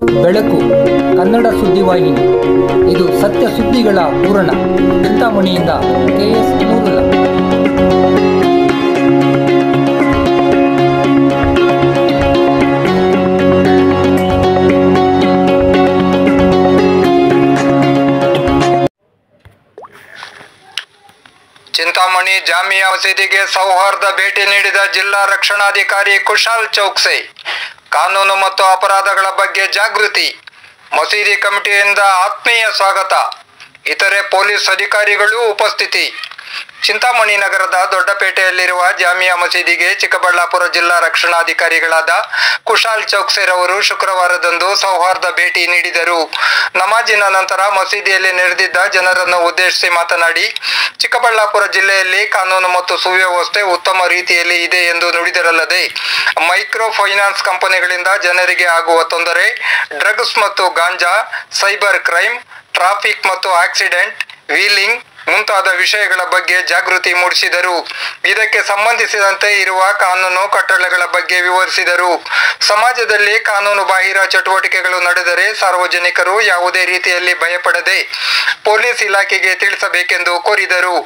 ಬೆಳಕು ಕನ್ನಡ ಸುದ್ದಿವಾಹಿನಿ. ಇದು ಸತ್ಯ ಸುದ್ದಿಗಳ ಪೂರಣ. ಚಿಂತಾಮಣಿಯಿಂದ KS ನೂರುಲ್ಲ. ಚಿಂತಾಮಣಿ ಜಾಮಿಯಾ ಮಸೀದಿಗೆ ಸೌಹಾರ್ದ ಭೇಟಿ ನೀಡಿದ ಜಿಲ್ಲಾ ರಕ್ಷಣಾಧಿಕಾರಿ ಕುಶಾಲ್ ಚೌಕ್ಸೆ. ಕಾನೂನು ಮತ್ತು ಅಪರಾಧಗಳ ಬಗ್ಗೆ ಜಾಗೃತಿ. ಮಸೀದಿ ಕಮಿಟಿಯಿಂದ ಆತ್ಮೀಯ ಸ್ವಾಗತ. ಇತರೆ ಪೊಲೀಸ್ ಅಧಿಕಾರಿಗಳು ಉಪಸ್ಥಿತಿ. ಚಿಂತಾಮಣಿ ನಗರದ ದೊಡ್ಡಪೇಟೆಯಲ್ಲಿರುವ ಜಾಮಿಯಾ ಮಸೀದಿಗೆ ಚಿಕ್ಕಬಳ್ಳಾಪುರ ಜಿಲ್ಲಾ ರಕ್ಷಣಾಧಿಕಾರಿಗಳಾದ ಕುಶಾಲ್ ಚೌಕ್ಸೆರವರು ಶುಕ್ರವಾರದಂದು ಸೌಹಾರ್ದ ಭೇಟಿ ನೀಡಿದರು. ನಮಾಜಿನ ನಂತರ ಮಸೀದಿಯಲ್ಲಿ ನೆರೆದಿದ್ದ ಜನರನ್ನು ಉದ್ದೇಶಿಸಿ ಮಾತನಾಡಿ, ಚಿಕ್ಕಬಳ್ಳಾಪುರ ಜಿಲ್ಲೆಯಲ್ಲಿ ಕಾನೂನು ಮತ್ತು ಸುವ್ಯವಸ್ಥೆ ಉತ್ತಮ ರೀತಿಯಲ್ಲಿ ಇದೆ ಎಂದು ನುಡಿದರಲ್ಲದೆ, ಮೈಕ್ರೋ ಫೈನಾನ್ಸ್ ಕಂಪನಿಗಳಿಂದ ಜನರಿಗೆ ಆಗುವ ತೊಂದರೆ, ಡ್ರಗ್ಸ್ ಮತ್ತು ಗಾಂಜಾ, ಸೈಬರ್ ಕ್ರೈಮ್, ಟ್ರಾಫಿಕ್ ಮತ್ತು ಆಕ್ಸಿಡೆಂಟ್, ವೀಲಿಂಗ್ ಮುಂತಾದ ವಿಷಯಗಳ ಬಗ್ಗೆ ಜಾಗೃತಿ ಮೂಡಿಸಿದರು. ಇದಕ್ಕೆ ಸಂಬಂಧಿಸಿದಂತೆ ಇರುವ ಕಾನೂನು ಕಟ್ಟಳೆಗಳ ಬಗ್ಗೆ ವಿವರಿಸಿದರು. ಸಮಾಜದಲ್ಲಿ ಕಾನೂನು ಬಾಹಿರ ಚಟುವಟಿಕೆಗಳು ನಡೆದರೆ ಸಾರ್ವಜನಿಕರು ಯಾವುದೇ ರೀತಿಯಲ್ಲಿ ಭಯಪಡದೆ ಪೊಲೀಸ್ ಇಲಾಖೆಗೆ ತಿಳಿಸಬೇಕೆಂದು ಕೋರಿದರು.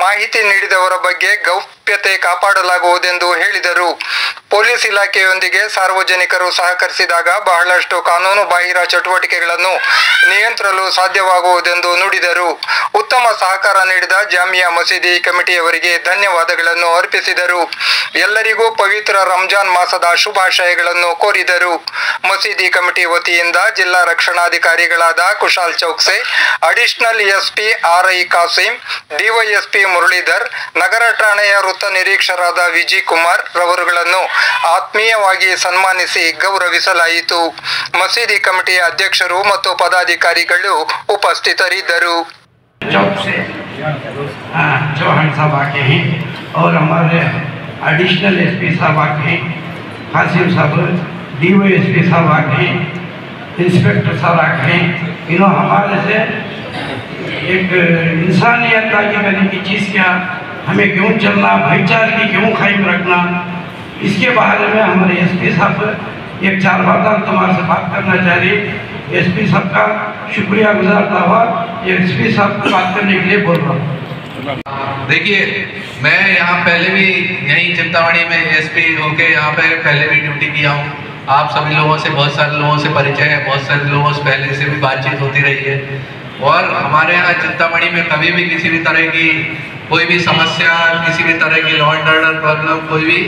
ಮಾಹಿತಿ ನೀಡಿದವರ ಬಗ್ಗೆ ಗೌಪ್ಯತೆ ಕಾಪಾಡಲಾಗುವುದೆಂದು ಹೇಳಿದರು. ಪೊಲೀಸ್ ಇಲಾಖೆಯೊಂದಿಗೆ ಸಾರ್ವಜನಿಕರು ಸಹಕರಿಸಿದಾಗ ಬಹಳಷ್ಟು ಕಾನೂನು ಬಾಹಿರ ಚಟುವಟಿಕೆಗಳನ್ನು ನಿಯಂತ್ರಿಸಲು ಸಾಧ್ಯವಾಗುವುದೆಂದು ನುಡಿದರು. ಉತ್ತಮ ಸಹಕಾರ ನೀಡಿದ ಜಾಮಿಯಾ ಮಸೀದಿ ಕಮಿಟಿಯವರಿಗೆ ಧನ್ಯವಾದಗಳನ್ನು ಅರ್ಪಿಸಿದರು. ಎಲ್ಲರಿಗೂ ಪವಿತ್ರ ರಂಜಾನ್ ಮಾಸದ ಶುಭಾಶಯಗಳನ್ನು ಕೋರಿದರು. ಮಸೀದಿ ಕಮಿಟಿ ವತಿಯಿಂದ ಜಿಲ್ಲಾ ರಕ್ಷಣಾಧಿಕಾರಿಗಳಾದ Kushal Chouksey, additional SP RI Kasim, DYSP Muralidhar, ನಗರ ಠಾಣೆಯ ವೃತ್ತ ನಿರೀಕ್ಷರಾದ ವಿಜಯ್ ಕುಮಾರ್ ರವರುಗಳನ್ನು ಆತ್ಮೀಯವಾಗಿ ಸನ್ಮಾನಿಸಿ ಗೌರವಿಸಲಾಯಿತು. ಮಸೀದಿ ಕಮಿಟಿಯ ಅಧ್ಯಕ್ಷರು ಮತ್ತು ಪದಾಧಿಕಾರಿಗಳು ಉಪಸ್ಥಿತರಿದ್ದರು. चौक से चौहान साहब आके हैं और हमारे एडिशनल SP साहब आके हैं, कासिम साहब, DYSP साहब आके हैं, इंस्पेक्टर साहब आके हैं. इन्होंने हमारे से एक इंसानियत ताकि करने की चीज़ क्या, हमें क्यों चलना, भाईचारे की क्यों कायम रखना, इसके बारे में हमारे SP साहब एक 4 बातें तुम्हारे से बात करना चाह रही. SP साहब का शुक्रिया गुजारता हुआ SP साहब को बात करने के लिए बोल रहा हूँ. देखिए, मैं यहाँ पहले भी यहीं चिंतामणी में SP होके यहाँ पे पहले भी ड्यूटी किया हूँ. आप सभी लोगों से, बहुत सारे लोगों से परिचय है, बहुत सारे लोगों से पहले से भी बातचीत होती रही है. और हमारे यहाँ चिंतामणी में कभी भी किसी भी तरह की कोई भी समस्या, किसी भी तरह की लॉ एंड ऑर्डर प्रॉब्लम कोई भी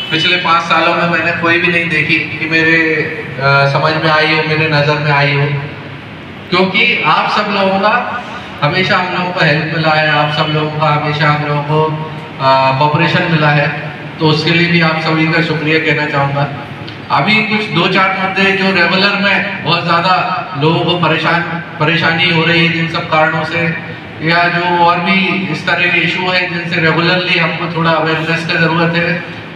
पिछले 5 सालों में मैंने कोई भी नहीं देखी कि मेरे समझ में आई हो, मेरे नज़र में आई हो. क्योंकि आप सब लोगों का हमेशा हम लोगों को हेल्प मिला है, आप सब लोगों का हमेशा हम लोगों को कोऑपरेशन मिला है. तो उसके लिए भी आप सभी का शुक्रिया कहना चाहूँगा. अभी कुछ 2-4 मुद्दे जो रेगुलर में बहुत ज़्यादा लोगों को परेशानी हो रही है, जिन सब कारणों से, या जो और भी इस तरह के इशू है जिनसे रेगुलरली हमको थोड़ा अवेयरनेस की ज़रूरत है,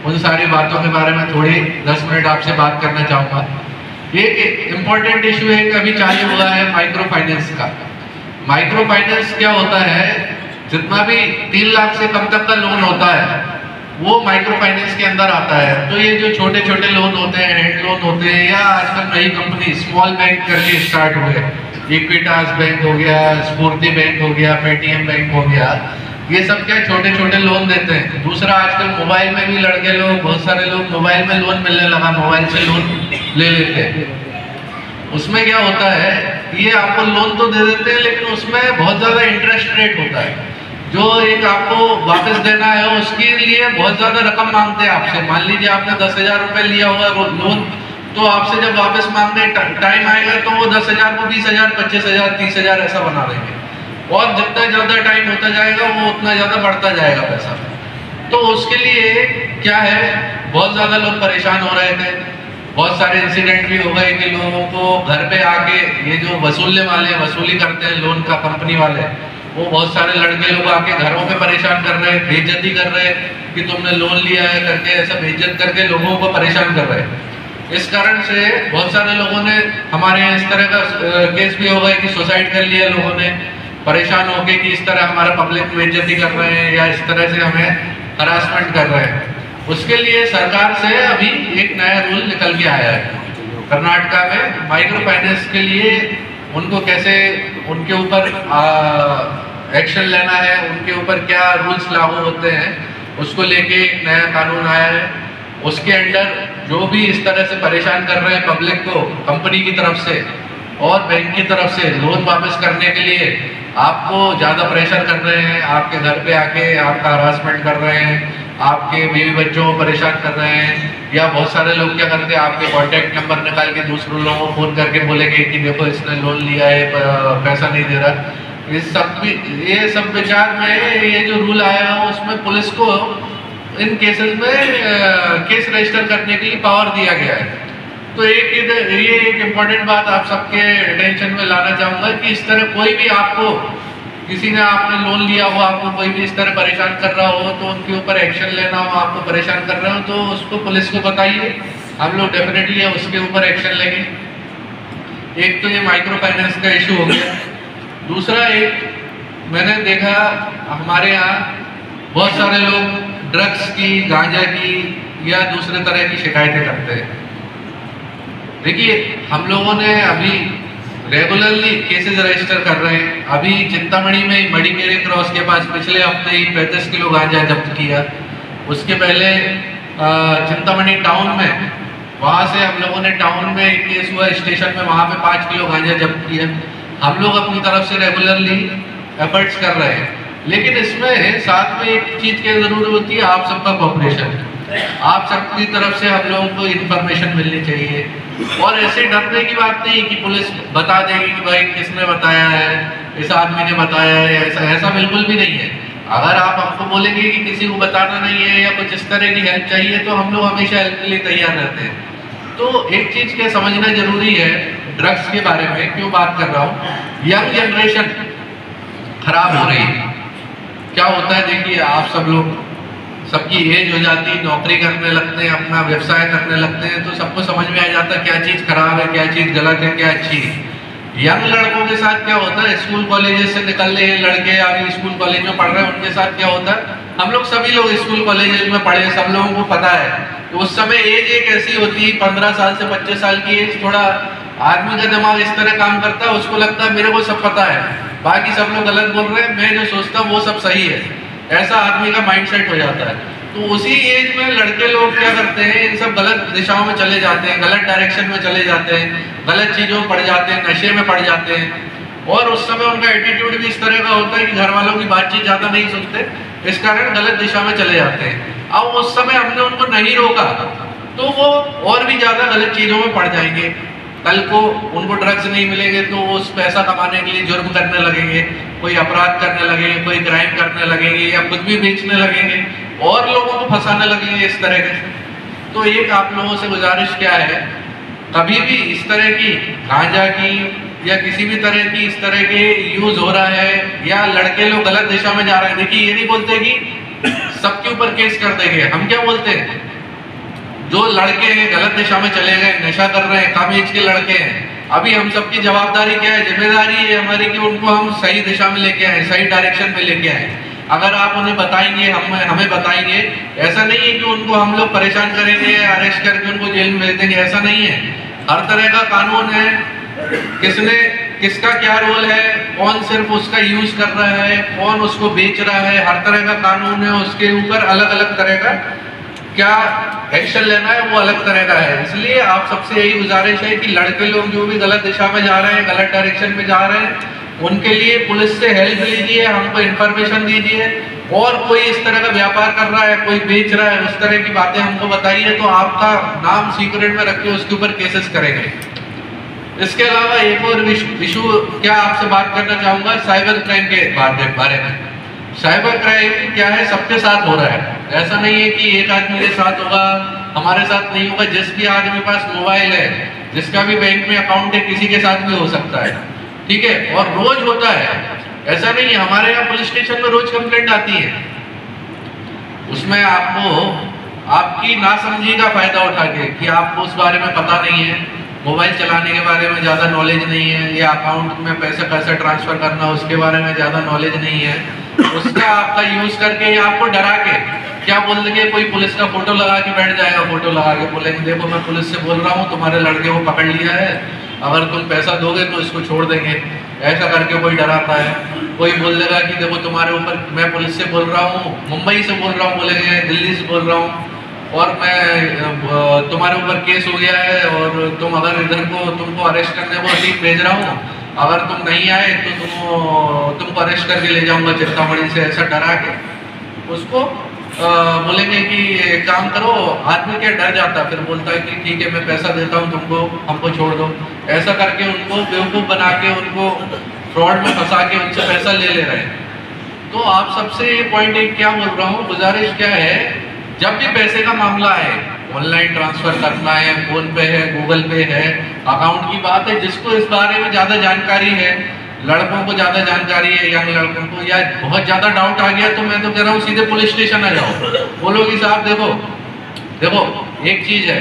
उन सारी बातों के बारे में थोड़ी 10 मिनट आपसे बात करना चाहूँगा. एक इम्पोर्टेंट इशू है कि अभी चालू हुआ है माइक्रो फाइनेंस का. माइक्रो फाइनेंस क्या होता है, जितना भी 3 लाख से कम तक का लोन होता है वो माइक्रो फाइनेंस के अंदर आता है. तो ये जो छोटे छोटे लोन होते हैं, हैंड लोन होते हैं, या आजकल नई कंपनी स्मॉल बैंक करके स्टार्ट हुए, इक्विटास बैंक हो गया, स्फूर्ति बैंक हो गया, पेटीएम बैंक हो गया, ये सब क्या छोटे छोटे लोन देते हैं. दूसरा, आजकल मोबाइल में भी लड़के लोग, बहुत सारे लोग मोबाइल में लोन मिलने लगा, मोबाइल से लोन ले लेते हैं. उसमें क्या होता है, ये आपको लोन तो दे देते हैं लेकिन उसमें बहुत ज़्यादा इंटरेस्ट रेट होता है. जो एक आपको वापस देना है उसके लिए बहुत ज़्यादा रकम मांगते हैं आपसे. मान लीजिए आपने 10,000 रुपये लिया हुआ लोन, तो आपसे जब वापस मांगने टाइम आएगा तो वो 10,000 को 20,000, 25,000, 30,000 ऐसा बना देंगे. और जितना ज़्यादा टाइम होता जाएगा वो उतना ज़्यादा बढ़ता जाएगा पैसा. तो उसके लिए क्या है, बहुत ज़्यादा लोग परेशान हो रहे थे. बहुत सारे इंसिडेंट भी हो गए कि लोगों को घर पे आके, ये जो वसूलने वाले वसूली करते हैं लोन का कंपनी वाले, वो बहुत सारे लड़के लोग आके घरों पे परेशान कर रहे हैं, बेइज्जती कर रहे हैं कि तुमने लोन लिया है करके, ऐसा बेइज्जत करके लोगों को परेशान कर रहे हैं. इस कारण से बहुत सारे लोगों ने, हमारे यहाँ इस तरह का केस भी हो गए कि सुसाइड कर लिया लोगों ने, परेशान होके कि इस तरह हमारा पब्लिक बेइज्जती कर रहे हैं या इस तरह से हमें हरासमेंट कर रहे हैं. उसके लिए सरकार से अभी एक नया रूल निकल के आया है कर्नाटका में माइक्रो फाइनेंस के लिए उनको कैसे उनके ऊपर एक्शन लेना है, उनके ऊपर क्या रूल्स लागू होते हैं, उसको लेके एक नया कानून आया है। उसके अंडर जो भी इस तरह से परेशान कर रहे हैं पब्लिक को कंपनी की तरफ से और बैंक की तरफ से लोन वापस करने के लिए आपको ज़्यादा प्रेशर कर रहे हैं, आपके घर पे आके आपका हरासमेंट कर रहे हैं, आपके बीवी बच्चों को परेशान कर रहे हैं, या बहुत सारे लोग क्या करते हैं आपके कॉन्टैक्ट नंबर निकाल के दूसरों लोगों को फ़ोन करके बोलेंगे कि देखो इसने लोन लिया है पैसा नहीं दे रहा। ये सब विचार में ये जो रूल आया है उसमें पुलिस को इन केसेस में केस रजिस्टर करने के लिए पावर दिया गया है। तो ये एक इम्पॉर्टेंट बात आप सबके अटेंशन में लाना चाहूँगा कि इस तरह कोई भी आपको किसी ने आपने लोन लिया हो, आपको कोई भी इस तरह परेशान कर रहा हो तो उनके ऊपर एक्शन लेना हो, आपको परेशान कर रहे हो तो उसको पुलिस को बताइए, हम लोग डेफिनेटली उसके ऊपर एक्शन लेंगे। एक तो ये माइक्रो फाइनेंस का इशू हो गया। दूसरा एक मैंने देखा हमारे यहाँ बहुत सारे लोग ड्रग्स की, गांजा की या दूसरे तरह की शिकायतें करते हैं। देखिए हम लोगों ने अभी रेगुलरली केसेस रजिस्टर कर रहे हैं। अभी चिंतामणि में मडिकेरी क्रॉस के पास पिछले हफ्ते ही 35 किलो गांजा जब्त किया। उसके पहले चिंतामणि टाउन में वहाँ से हम लोगों ने टाउन में एक केस हुआ स्टेशन में, वहाँ पे 5 किलो गांजा जब्त किया। हम लोग अपनी तरफ से रेगुलरली एफर्ट्स कर रहे हैं, लेकिन इसमें साथ में एक चीज़ की ज़रूरत होती है, आप सबका कोऑपरेशन। आप सबकी तरफ से हम लोगों को इन्फॉर्मेशन मिलनी चाहिए और ऐसे डरने की बात नहीं कि पुलिस बता देगी कि भाई किसने बताया है, इस आदमी ने बताया है, ऐसा बिल्कुल भी नहीं है। अगर आप हमको बोलेंगे कि किसी को बताना नहीं है या कुछ इस तरह की हेल्प चाहिए तो हम लोग हमेशा हेल्प के लिए तैयार रहते हैं। तो एक चीज़ क्या समझना जरूरी है, ड्रग्स के बारे में क्यों बात कर रहा हूँ, यंग जनरेशन खराब हो रही है। क्या होता है देखिए, आप सब लोग सबकी एज हो जाती है, नौकरी करने लगते हैं, अपना व्यवसाय करने लगते हैं, तो सबको समझ में आ जाता है क्या चीज़ खराब है, क्या चीज़ गलत है, क्या अच्छी है। यंग लड़कों के साथ क्या होता है, स्कूल कॉलेजेस से निकल रहे लड़के अभी स्कूल कॉलेज में पढ़ रहे हैं, उनके साथ क्या होता है, हम लोग सभी लोग स्कूल कॉलेजेस में पढ़े, सब लोगों को पता है। तो उस समय एज एक ऐसी होती है 15 साल से 25 साल की एज, थोड़ा आदमी का दिमाग इस तरह काम करता है, उसको लगता है मेरे को सब पता है, बाकी सब लोग गलत बोल रहे हैं, मैं जो सोचता हूँ वो सब सही है, ऐसा आदमी का माइंडसेट हो जाता है। तो उसी एज में लड़के लोग क्या करते हैं, इन सब गलत दिशाओं में चले जाते हैं, गलत डायरेक्शन में चले जाते हैं, गलत चीज़ों में पड़ जाते हैं, नशे में पड़ जाते हैं। और उस समय उनका एटीट्यूड भी इस तरह का होता है कि घर वालों की बातचीत ज़्यादा नहीं सुनते, इस कारण गलत दिशा में चले जाते हैं। अब उस समय हमने उनको नहीं रोका तो वो और भी ज़्यादा गलत चीज़ों में पड़ जाएंगे। कल को उनको ड्रग्स नहीं मिलेंगे तो वो उस पैसा कमाने के लिए जुर्म करने लगेंगे, कोई अपराध करने लगेंगे, कोई क्राइम करने लगेंगे या खुद भी बेचने लगेंगे और लोगों को फंसाने लगेंगे इस तरह के। तो एक आप लोगों से गुजारिश क्या है, कभी भी इस तरह की गांजा की या किसी भी तरह की इस तरह के यूज हो रहा है या लड़के लोग गलत दिशा में जा रहे हैं, देखिए ये नहीं बोलते कि सबके ऊपर केस कर देंगे। हम क्या बोलते हैं, जो लड़के हैं गलत दिशा में चले गए, नशा कर रहे हैं, कम एज के लड़के हैं, अभी हम सबकी जवाबदारी क्या है, जिम्मेदारी है हमारी कि उनको हम सही दिशा में लेके आए, सही डायरेक्शन में लेके आए। अगर आप उन्हें बताएंगे, हमें बताएंगे, ऐसा नहीं है कि उनको हम लोग परेशान करेंगे, अरेस्ट करके उनको जेल में भेज देंगे, ऐसा नहीं है। हर तरह का कानून है, किसका क्या रोल है, कौन सिर्फ उसका यूज कर रहा है, कौन उसको बेच रहा है, हर तरह का कानून है, उसके ऊपर अलग अलग तरह का क्या एक्शन लेना है वो अलग तरह का है। इसलिए आप सबसे यही गुजारिश है कि लड़के लोग जो भी गलत दिशा में जा रहे हैं, गलत डायरेक्शन में जा रहे हैं, उनके लिए पुलिस से हेल्प लीजिए, हमको इन्फॉर्मेशन दीजिए। और कोई इस तरह का व्यापार कर रहा है, कोई बेच रहा है, उस तरह की बातें हमको बताइए तो आपका नाम सीक्रेट में रख के उसके ऊपर केसेस करेंगे। इसके अलावा एक और इशू क्या आपसे बात करना चाहूँगा, साइबर क्राइम के बारे में। साइबर क्राइम क्या है, सबके साथ हो रहा है, ऐसा नहीं है कि एक आदमी के साथ होगा हमारे साथ नहीं होगा। जिस भी आदमी के पास मोबाइल है, जिसका भी बैंक में अकाउंट है, किसी के साथ भी हो सकता है, ठीक है, और रोज होता है। ऐसा नहीं है, हमारे यहाँ पुलिस स्टेशन में रोज कंप्लेंट आती है, उसमें आपको आपकी नासमझी का फायदा उठा के कि आपको उस बारे में पता नहीं है, मोबाइल चलाने के बारे में ज़्यादा नॉलेज नहीं है, या अकाउंट में पैसे कैसे ट्रांसफ़र करना उसके बारे में ज़्यादा नॉलेज नहीं है, उसका आपका यूज़ करके या आपको डरा के क्या बोल देंगे, कोई पुलिस का फोटो लगा के बैठ जाएगा, फोटो लगा के बोलेंगे देखो मैं पुलिस से बोल रहा हूँ, तुम्हारे लड़के को पकड़ लिया है, अगर तुम पैसा दोगे तो इसको छोड़ देंगे, ऐसा करके कोई डराता है। कोई बोल देगा कि देखो तुम्हारे ऊपर, मैं पुलिस से बोल रहा हूँ, मुंबई से बोल रहा हूँ, बोलेंगे दिल्ली से बोल रहा हूँ, और मैं तुम्हारे ऊपर केस हो गया है और तुम अगर इधर को तुमको अरेस्ट करने को ठीक भेज रहा हूँ, अगर तुम नहीं आए तो तुमको अरेस्ट करके ले जाऊंगा चिंतामणि से, ऐसा डरा के उसको बोलेंगे कि एक काम करो। आदमी क्या डर जाता है, फिर बोलता है कि ठीक है मैं पैसा देता हूँ तुमको, हमको छोड़ दो। ऐसा करके उनको बेवकूफ़ बना के, उनको फ्रॉड में फंसा के उनसे पैसा ले रहे हैं। तो आप सबसे ये पॉइंट एक क्या बोल रहा हूँ, गुजारिश क्या है, जब भी पैसे का मामला है, ऑनलाइन ट्रांसफर करना है, फोन पे है, गूगल पे है, अकाउंट की बात है, जिसको इस बारे में ज़्यादा जानकारी है, लड़कों को ज़्यादा जानकारी है, यंग लड़कों को, या बहुत ज़्यादा डाउट आ गया, तो मैं तो कह रहा हूँ सीधे पुलिस स्टेशन आ जाओ, बोलो कि साहब देखो एक चीज़ है,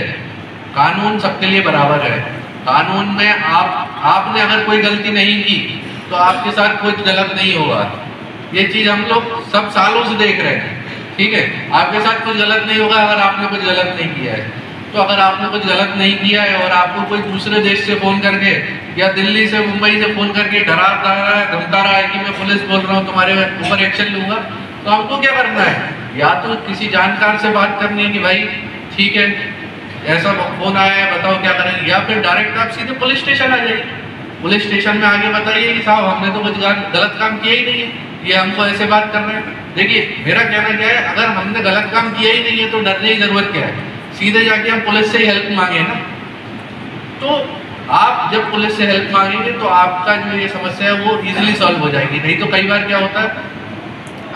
कानून सबके लिए बराबर है। कानून में आपने अगर कोई गलती नहीं की तो आपके साथ कुछ गलत नहीं होगा। ये चीज़ हम लोग सब सालों से देख रहे हैं, ठीक है। आपके साथ कुछ गलत नहीं होगा अगर आपने कुछ गलत नहीं किया है। तो अगर आपने कुछ गलत नहीं किया है और आपको कोई दूसरे देश से फ़ोन करके या दिल्ली से, मुंबई से फ़ोन करके डरा रहा है, धमका रहा है कि मैं पुलिस बोल रहा हूँ, तुम्हारे ऊपर एक्शन लूँगा, तो हमको क्या करना है, या तो किसी जानकार से बात करनी है कि भाई ठीक है ऐसा फ़ोन आया है, बताओ क्या करें, या फिर डायरेक्ट आप सीधे पुलिस स्टेशन आ जाइए। पुलिस स्टेशन में आगे बताइए कि साहब हमने तो कुछ गलत काम किया ही नहीं है, ये हमको ऐसे बात कर रहे हैं। देखिए मेरा कहना क्या है, अगर हमने गलत काम किया ही नहीं है तो डरने की ज़रूरत क्या है, सीधे जाके हम पुलिस से ही हेल्प मांगे ना। तो आप जब पुलिस से हेल्प मांगेंगे तो आपका जो ये समस्या है वो इजीली सॉल्व हो जाएगी। नहीं तो कई बार क्या होता है,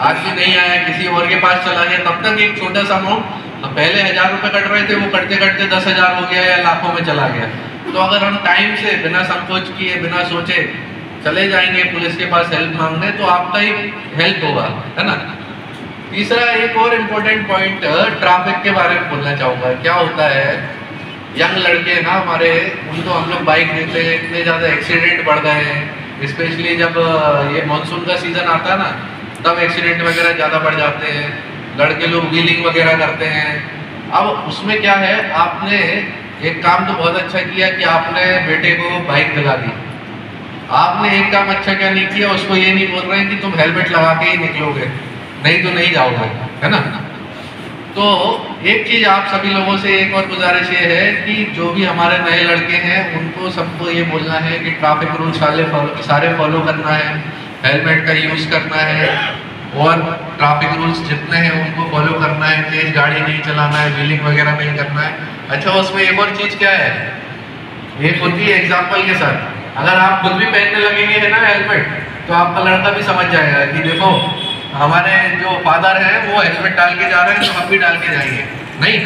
आदमी नहीं आया, किसी और के पास चला गया, तब तक एक छोटा सा अमाउंट, पहले 1000 रुपये कट रहे थे, वो कटते कटते 10,000 हो गया या लाखों में चला गया। तो अगर हम टाइम से, बिना संकोच किए, बिना सोचे चले जाएंगे पुलिस के पास हेल्प मांगने, तो आपका ही हेल्प होगा, है ना। तीसरा एक और इम्पोर्टेंट पॉइंट ट्रैफिक के बारे में बोलना चाहूँगा। क्या होता है, यंग लड़के ना हमारे, उनको हम लोग बाइक देते हैं, इतने ज़्यादा एक्सीडेंट बढ़ गए हैं, स्पेशली जब ये मानसून का सीज़न आता है ना, तब एक्सीडेंट वगैरह ज़्यादा बढ़ जाते हैं, लड़के लोग व्हीलिंग वगैरह करते हैं। अब उसमें क्या है, आपने एक काम तो बहुत अच्छा किया कि आपने बेटे को बाइक दिला दी। आपने एक काम अच्छा क्या नहीं किया, उसको ये नहीं बोल रहे हैं कि तुम हेलमेट लगा के ही निकलोगे, नहीं तो नहीं जाओगे, है ना। तो एक चीज़ आप सभी लोगों से एक और गुजारिश ये है कि जो भी हमारे नए लड़के हैं उनको सबको ये बोलना है कि ट्रैफिक रूल सारे फॉलो करना है, हेलमेट का यूज़ करना है, और ट्रैफिक रूल्स जितने हैं उनको फॉलो करना है, तेज गाड़ी नहीं चलाना है, व्हीलिंग वगैरह नहीं करना है। अच्छा, उसमें एक और चीज़ क्या है, एक होती है एग्जाम्पल के साथ, अगर आप खुद भी पहनने लगेंगे है ना हेलमेट, तो आपका लड़का भी समझ जाएगा कि देखो हमारे जो फादर हैं वो हेलमेट डाल के जा रहे हैं, तो हम भी डाल के जाएंगे। नहीं,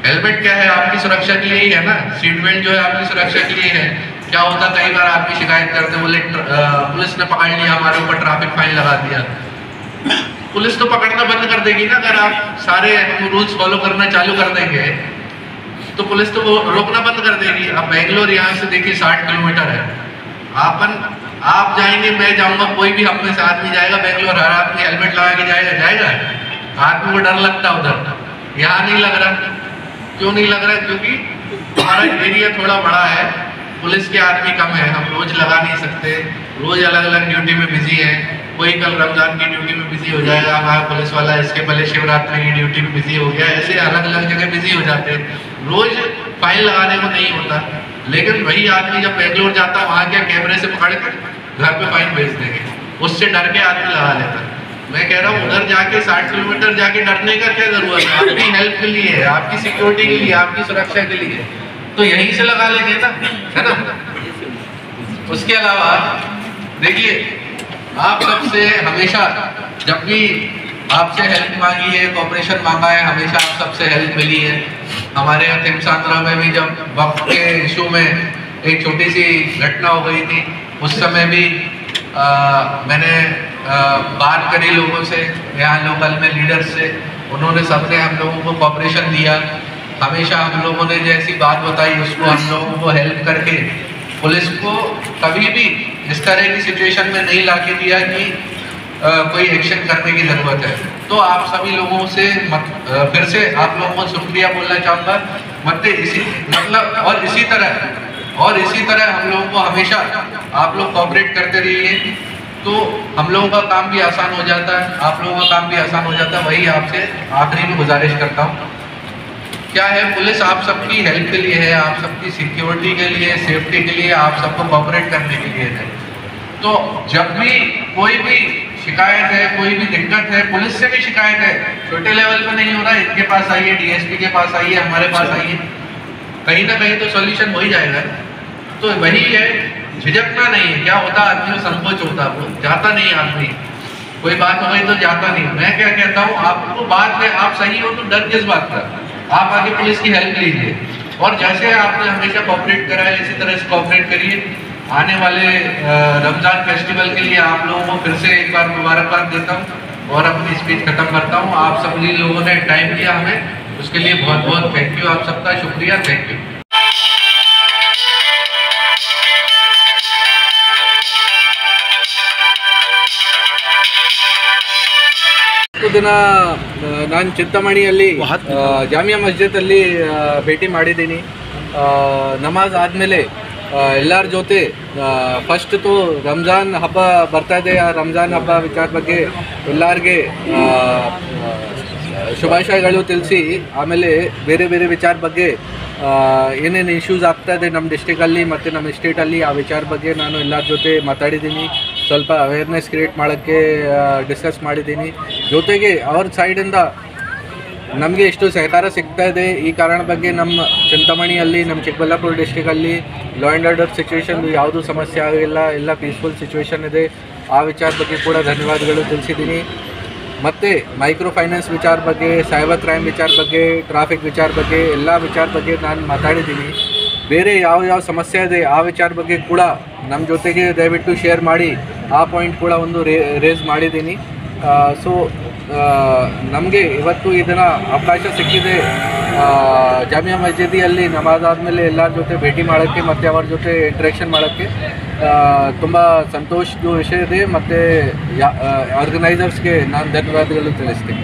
हेलमेट क्या है, आपकी सुरक्षा के लिए ही है ना, सीट बेल्ट जो है आपकी सुरक्षा के लिए है। क्या होता, कई बार आदमी शिकायत करते, बोले पुलिस ने पकड़ लिया, हमारे ऊपर ट्रैफिक फाइन लगा दिया। पुलिस तो पकड़ना बंद कर देगी ना, अगर आप सारे रूल्स फॉलो करना चालू कर देंगे तो पुलिस तो वो रोकना बंद कर देगी। अब बेंगलोर यहाँ से देखिए 60 किलोमीटर है, आप जाएंगे, मैं जाऊंगा, कोई भी हम में से आदमी जाएगा बेंगलोर, हर आदमी हेलमेट लगा के जाएगा। आदमी को डर लगता है उधर, यहाँ नहीं लग रहा। क्यों नहीं लग रहा? क्योंकि हमारा एरिया थोड़ा बड़ा है, पुलिस के आदमी कम है, हम रोज लगा नहीं सकते, रोज अलग अलग ड्यूटी में बिजी है। कोई कल रमजान की ड्यूटी में बिजी हो जाएगा, हमारा पुलिस वाला इसके पहले शिवरात्रि की ड्यूटी में बिजी हो गया, ऐसे अलग अलग जगह बिजी हो जाते हैं, रोज फाइन लगाने को नहीं होता। लेकिन वही आदमी जब बेंगलोर जाता, वहाँ क्या कैमरे से पकड़ कर घर पे फाइन भेज देंगे, उससे डर के आदमी लगा लेता। मैं कह रहा हूँ उधर जाके 60 किलोमीटर जाके डरने का क्या जरूरत है, आपकी हेल्प के लिए, आपकी सिक्योरिटी के लिए, आपकी सुरक्षा के लिए, तो यहीं से लगा लेंगे ना, है ना। उसके अलावा देखिए, आप सबसे हमेशा जब भी आपसे हेल्प मांगी है, कोऑपरेशन मांगा है, हमेशा आप सबसे हेल्प मिली है। हमारे यहाँ थिमसांद्रा में भी जब वक्त के इशू में एक छोटी सी घटना हो गई थी, उस समय भी मैंने बात करी लोगों से, यहाँ लोकल में लीडर्स से, उन्होंने सबने हम लोगों को कोऑपरेशन दिया। हमेशा हम लोगों ने जैसी बात बताई उसको हम लोगों को हेल्प करके पुलिस को कभी भी इस तरह की सिचुएशन में नहीं लाके दिया कि कोई एक्शन करने की ज़रूरत है। तो आप सभी लोगों से फिर से आप लोगों को शुक्रिया बोलना चाहूँगा। और इसी तरह हम लोगों को हमेशा आप लोग कोऑपरेट करते रहिए, तो हम लोगों का काम भी आसान हो जाता है, आप लोगों का काम भी आसान हो जाता है। वही आपसे आखिरी में गुजारिश करता हूँ, क्या है, पुलिस आप सबकी हेल्प के लिए है, आप सबकी सिक्योरिटी के लिए, सेफ्टी के लिए, आप सबको कोऑपरेट करने के लिए है। तो जब भी कोई भी शिकायत है, कोई भी दिक्कत है, पुलिस से भी शिकायत है, छोटे लेवल पे नहीं हो रहा है, इनके पास आइए, डीएसपी के पास आइए, हमारे पास आइए, कहीं ना कहीं तो सॉल्यूशन हो ही जाएगा। तो वही है, झिझकना नहीं है। क्या होता आदमी को संकोच होता, वो जाता नहीं आदमी, कोई बात हो गई तो जाता नहीं। मैं क्या कहता हूँ, आपको बात में आप सही हो तो डर किस बात का, आप आगे पुलिस की हेल्प लीजिए, और जैसे आपने हमेशा कोऑपरेट करा है इसी तरह से कोऑपरेट करिए। आने वाले रमज़ान फेस्टिवल के लिए आप लोगों को फिर से एक बार मुबारकबाद देता हूँ और अपनी स्पीच खत्म करता हूँ। आप सभी लोगों ने टाइम दिया हमें, उसके लिए बहुत बहुत थैंक यू, आप सबका शुक्रिया, थैंक यू। ದಿನ ನಾನು ಚಿಂತಾಮಣಿಯಲ್ಲಿ ಜಾಮಿಯಾ ಮಸ್ಜಿದಲ್ಲಿ ಭೇಟಿ ಮಾಡಿದ್ದೀನಿ. ನಮಾಜ್ ಆದಮೇಲೆ ಎಲ್ಲರ ಜೊತೆ ಫಸ್ಟ್ ತು ರಂಜಾನ್ ಹಬ್ಬ ಬರ್ತಾ ಇದೆ. ಆ ರಂಜಾನ್ ಹಬ್ಬ ವಿಚಾರ ಬಗ್ಗೆ ಎಲ್ಲರಿಗೆ ಶುಭಾಶಯಗಳು ತಿಳಿಸಿ, ಆಮೇಲೆ ಬೇರೆ ಬೇರೆ ವಿಚಾರ ಬಗ್ಗೆ ಏನೇನು ಇಶ್ಯೂಸ್ ಆಗ್ತಾ ಇದೆ ನಮ್ಮ ಡಿಸ್ಟ್ರಿಕ್ಟಲ್ಲಿ ಮತ್ತು ನಮ್ಮ ಸ್ಟೇಟಲ್ಲಿ, ಆ ವಿಚಾರ ಬಗ್ಗೆ ನಾನು ಎಲ್ಲರ ಜೊತೆ ಮಾತಾಡಿದ್ದೀನಿ. ಸ್ವಲ್ಪ ಅವೇರ್ನೆಸ್ ಕ್ರಿಯೇಟ್ ಮಾಡೋಕ್ಕೆ ಡಿಸ್ಕಸ್ ಮಾಡಿದ್ದೀನಿ. ಜೊತೆಗೆ ಅವ್ರ ಸೈಡಿಂದ ನಮಗೆ ಎಷ್ಟು ಸಹಕಾರ ಸಿಗ್ತಾ ಇದೆ ಈ ಕಾರಣ ಬಗ್ಗೆ ನಮ್ಮ ಚಿಂತಾಮಣಿಯಲ್ಲಿ, ನಮ್ಮ ಚಿಕ್ಕಬಳ್ಳಾಪುರ ಡಿಸ್ಟ್ರಿಕಲ್ಲಿ ಲಾ ಆ್ಯಂಡ್ ಆರ್ಡರ್ ಸಿಚುವೇಶನ್ ಯಾವುದೂ ಸಮಸ್ಯೆ ಆಗಿಲ್ಲ, ಎಲ್ಲ ಪೀಸ್ಫುಲ್ ಸಿಚುವೇಶನ್ ಇದೆ. ಆ ವಿಚಾರ ಬಗ್ಗೆ ಕೂಡ ಧನ್ಯವಾದಗಳು ತಿಳಿಸಿದ್ದೀನಿ. ಮತ್ತು ಮೈಕ್ರೋ ಫೈನಾನ್ಸ್ ವಿಚಾರ ಬಗ್ಗೆ, ಸೈಬರ್ ಕ್ರೈಮ್ ವಿಚಾರ ಬಗ್ಗೆ, ಟ್ರಾಫಿಕ್ ವಿಚಾರ ಬಗ್ಗೆ, ಎಲ್ಲ ವಿಚಾರ ಬಗ್ಗೆ ನಾನು ಮಾತಾಡಿದ್ದೀನಿ. ಬೇರೆ ಯಾವ ಸಮಸ್ಯೆ ಇದೆ ಆ ವಿಚಾರ ಬಗ್ಗೆ ಕೂಡ ನಮ್ಮ ಜೊತೆಗೆ ದಯವಿಟ್ಟು ಶೇರ್ ಮಾಡಿ, ಆ ಪಾಯಿಂಟ್ ಕೂಡ ಒಂದು ರೇಸ್ ಮಾಡಿದ್ದೀನಿ. ಸೊ ನಮಗೆ ಇವತ್ತು ಇದನ್ನು ಅವಕಾಶ ಸಿಕ್ಕಿದೆ ಜಾಮಿಯಾ ಮಸ್ಜಿದಿಯಲ್ಲಿ ನಮಾಜ್ ಆದಮೇಲೆ ಎಲ್ಲರ ಜೊತೆ ಭೇಟಿ ಮಾಡೋಕ್ಕೆ ಮತ್ತು ಅವರ ಜೊತೆ ಇಂಟ್ರ್ಯಾಕ್ಷನ್ ಮಾಡೋಕ್ಕೆ ತುಂಬ ಸಂತೋಷದ ವಿಷಯ ಇದೆ. ಮತ್ತು ಆರ್ಗನೈಸರ್ಸ್ಗೆ ನಾನು ಧನ್ಯವಾದಗಳು ತಿಳಿಸ್ತೀನಿ.